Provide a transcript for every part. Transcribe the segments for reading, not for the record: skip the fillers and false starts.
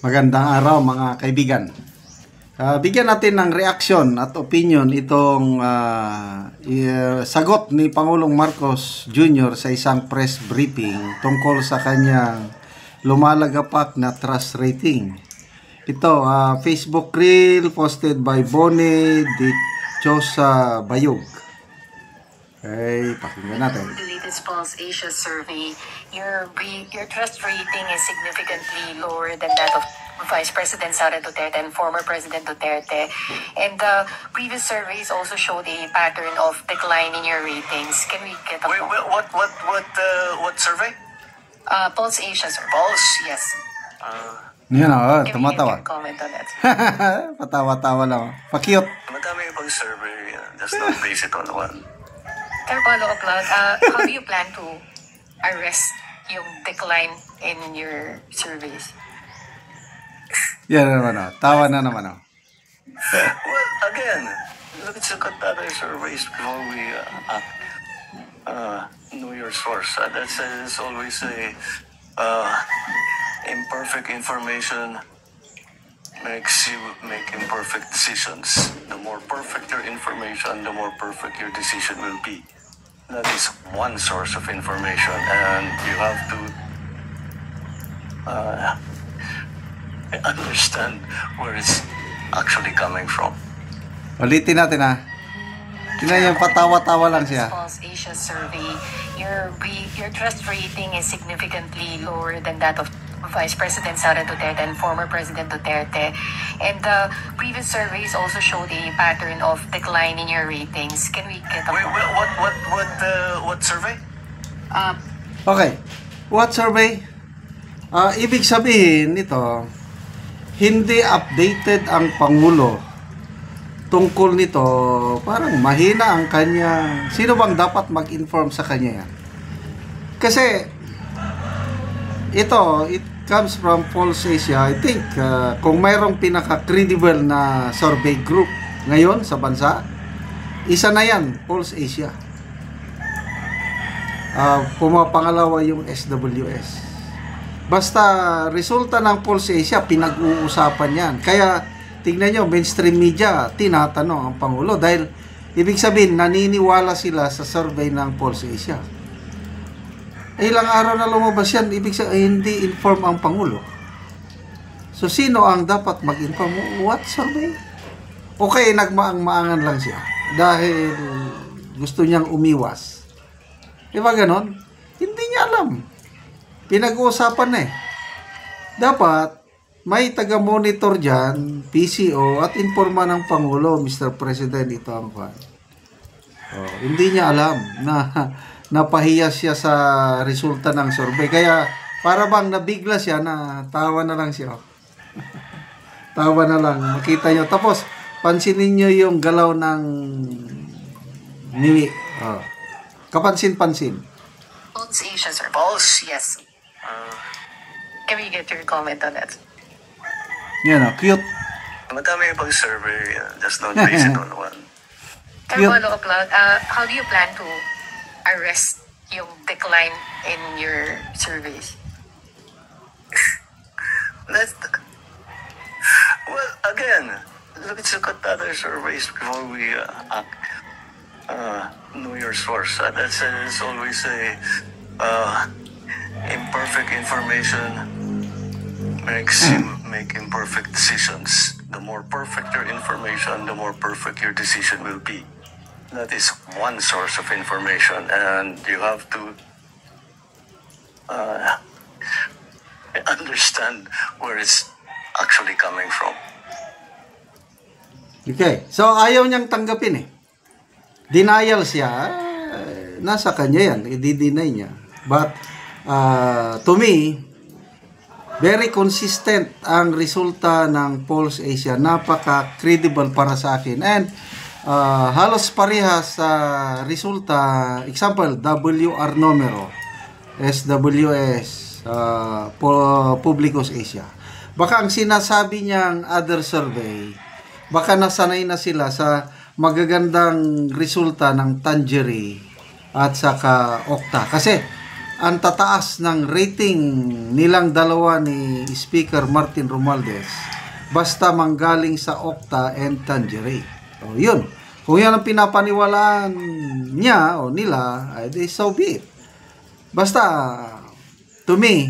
Magandang araw mga kaibigan. Bigyan natin ng reaksyon at opinion itong sagot ni Pangulong Marcos Jr. sa isang press briefing tungkol sa kanyang lumalagapak na trust rating. Ito, Facebook reel posted by Bonnie Dichosa Bayog. Okay, pakinggan natin. The latest Pulse Asia survey, your trust rating is significantly lower than that of Vice President Sara Duterte and former President Duterte. And the previous surveys also showed a pattern of decline in your ratings. Can we get a What survey? Pulse Asia survey? Pulse? Yes. Yan o, Can we get tumatawa. your comment on that? Patawa-tawa lang. Pa-cute. Madami ibang survey. Just don't base it on one. Sir follow-up lang, how do you plan to arrest yung decline in your surveys? Yan naman o. Tawa na naman o. Well, again, let's look at other surveys before we know your source. That's always a imperfect information makes you make imperfect decisions. The more perfect your information, the more perfect your decision will be. That is one source of information, and you have to understand where it's actually coming from. Ulitin natin ha. Tingnan yung patawa-tawa lang siya. Pulse Asia survey, your trust rating is significantly lower than that of Vice President Sara Duterte and former President Duterte. And the previous surveys also showed a pattern of decline in your ratings. Can we get a What survey? Okay. What survey? Ibig sabihin nito, hindi updated ang Pangulo tungkol nito. Parang mahina ang kanya. Sino bang dapat mag-inform sa kanya yan? Kasi it comes from Pulse Asia. I think kung mayroong pinaka-credible na survey group ngayon sa bansa, isa na yan, Pulse Asia. Pumapangalawa yung SWS. Basta resulta ng Pulse Asia, pinag-uusapan yan. Kaya tingnan nyo, mainstream media, tinatanong ang Pangulo dahil ibig sabihin, naniniwala sila sa survey ng Pulse Asia. Ilang araw na lumabas yan, ibig sabihin, hindi inform ang Pangulo. So, sino ang dapat mag-inform? What survey? Okay, nagmaang-maangan lang siya dahil gusto niyang umiwas. Diba ganon? Hindi niya alam. Pinag-uusapan na eh. Dapat, may taga-monitor dyan, PCO, at informa ng Pangulo, Mr. President, ito ang kwan. Hindi niya alam na napahiya siya sa resulta ng survey. Kaya, para bang nabigla siya na tawa na lang siya. Tawa na lang. Makita nyo. Tapos, pansinin nyo yung galaw ng niwi. Kapansin-pansin. Pulse Asia survey? Pulse? Yes. Can we get your comment on that? Yan o, cute. Madami ibang survey. Just don't base it on one. Sir Yun. follow-up lang, how do you plan to arrest yung decline in your surveys? Well, again, let's look at other surveys before we know your source. That's always a imperfect information makes you make imperfect decisions. The more perfect your information, the more perfect your decision will be. That is one source of information, and you have to understand where it's actually coming from. Okay. So, ayaw niyang tanggapin eh. Denial siya. Nasa kanya yan. I-deny niya. But, to me, very consistent ang resulta ng Pulse Asia. Napaka-credible para sa akin. And, halos parehas sa resulta. Example, WR numero. SWS. Publicus Asia. Baka ang sinasabi niyang other survey, baka nasanay na sila sa magagandang resulta ng Tangery at saka Okta. Kasi ang tataas ng rating nilang dalawa ni Speaker Martin Romualdez basta manggaling sa Okta and Tangeray. O yun, kung yan ang pinapaniwalaan niya o nila, ay di so be it. Basta, to me,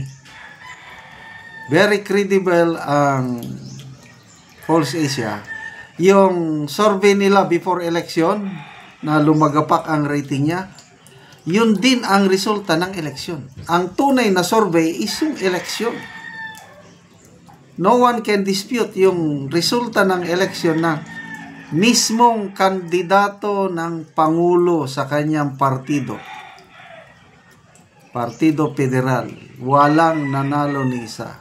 very credible ang Pulse Asia. Yung survey nila before election na lumagapak ang rating niya, yun din ang resulta ng eleksyon. Ang tunay na survey is yung eleksyon. No one can dispute yung resulta ng eleksyon na mismong kandidato ng Pangulo sa kanyang partido. Partido Federal. Walang nanalo ni isa.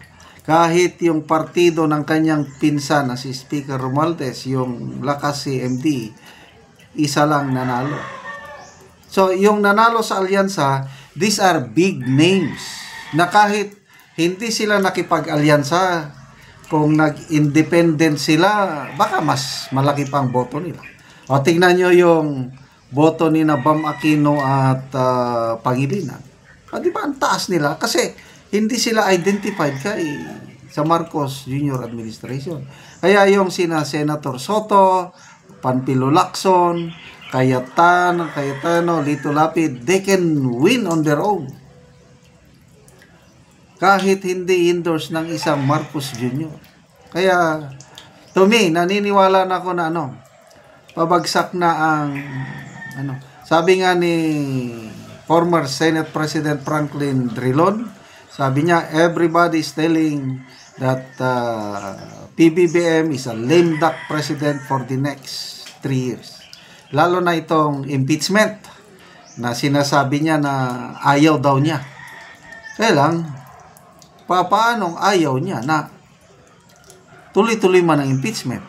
Kahit yung partido ng kanyang pinsan na si Speaker Romualdez, yung Lakas CMD, isa lang nanalo. So, yung nanalo sa alyansa, these are big names na kahit hindi sila nakipag-alyansa, kung nag-independent sila, baka mas malaki pang boto nila. O, tingnan nyo yung boto ni na Bam Aquino at Pangilinan. O, di ba, ang taas nila? Kasi hindi sila identified sa Marcos Jr. Administration. Kaya yung sina Senator Soto, Panfilo Lacson, Cayetano, Lito Lapid, they can win on their own. Kahit hindi endorse ng isang Marcos Jr. Kaya, to me, naniniwala na ako na pabagsak na ang, sabi nga ni former Senate President Franklin Drilon, sabi niya, everybody is telling that PBBM is a lame duck president for the next 3 years. Lalo na itong impeachment na sinasabi niya na ayaw daw niya. Kaya lang, paanong ayaw niya na tuloy-tuloy man ang impeachment?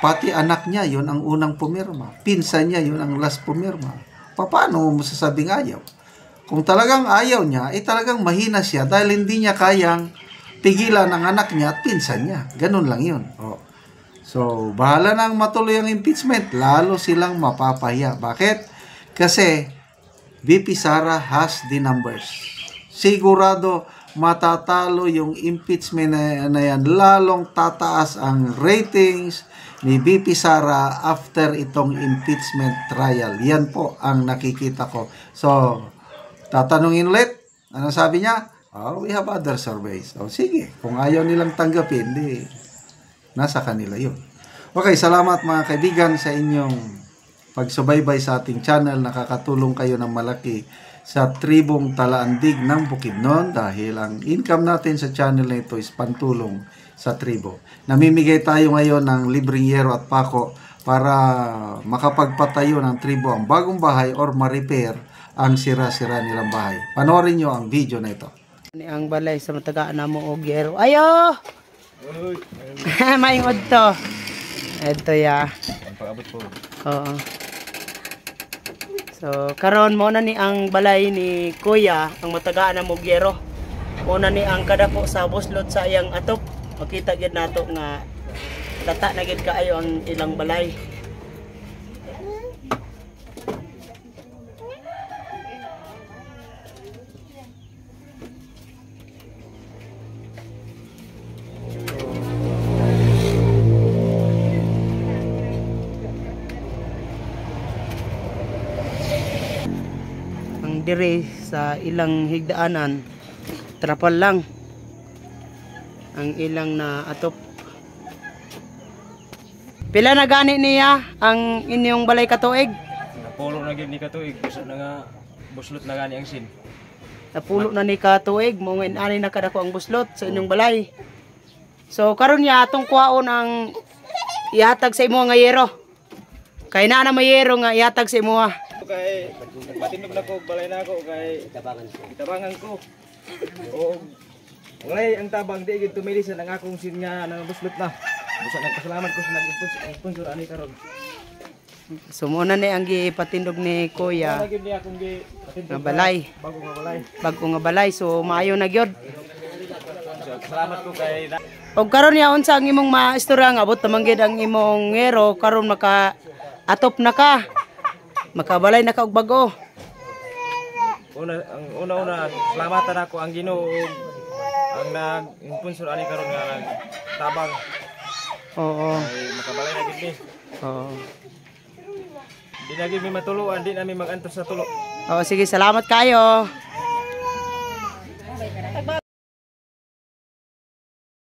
Pati anak niya, yun ang unang pumirma. Pinsan niya, yun ang last pumirma. Paano mo masasabing ayaw? Kung talagang ayaw niya, talagang mahina siya dahil hindi niya kayang pigilan ang anak niya at pinsan niya. Ganun lang yun. So, bahala nang matuloy ang impeachment, lalo silang mapapahiya. Bakit? Kasi VP Sara has the numbers. Sigurado matatalo yung impeachment na yan, lalong tataas ang ratings ni VP Sara after itong impeachment trial. Yan po ang nakikita ko. So, tatanungin ulit, ano sabi niya? We have other surveys. Sige, kung ayaw nilang tanggapin, nasa kanila yun. Okay, salamat mga kaibigan sa inyong pagsubaybay sa ating channel. Nakakatulong kayo ng malaki sa tribong Talaandig ng Bukidnon dahil ang income natin sa channel na ito is pantulong sa tribo. Namimigay tayo ngayon ng libreng yero at pako para makapagpatayo ng tribo ang bagong bahay or ma-repair ang sira-sira nilang bahay. Panoorin nyo ang video na ito. Ang balay sa matagaan na mo og yero. Ayo! Maingod to. Ito ya. Pag-abot po. Oo. So, karon mo na ni ang balay ni Kuya, ang matagaan na mo og yero. Mo na ni ang kadapo sa buslot sa iyang atop. Makita gyud nato nga tata na gyud kaayo ang ilang balay. Dire sa ilang higdaanan trapal lang ang ilang na atop. Pila na gani niya ang inyong balay katuig? Napulo na gyud ni katuig, gusto na nga buslot na gani ang sin. Napulo na ni katuig, mo ani na kadako ang buslot sa inyong balay. So karon ya atong kuhaon ang ihatag sa imo nga yero. Kay na mayero nga ihatag sa imo. Kay patinog na ko balay na ako kay itabangan ko. O walay ang tabang di gyud tumili sa nang akong sin nga nang buslot na. Busa nagpasalamat ko sa nag-sponsor ani karon. So mo na ni ang gipatindog ni Kuya. Gyud ni akong gipatindog nga balay. Bago nga balay. Bago nga balay, so maayo na gyud. Salamat ko kay Og karon ya unsa ang imong maistorya nga abot tamang gyud ang imong ngero karon maka atop na ka. Makabalay na ka og bago. una salamatan ako ang Ginoo ug ang nag-sponsor ani karon nga nagtabang. Oo. Ay makabalay na gid ni. Oo. Di na gid mi matuluan, di na mi magantos sa tulo. Oo, sige, salamat kayo.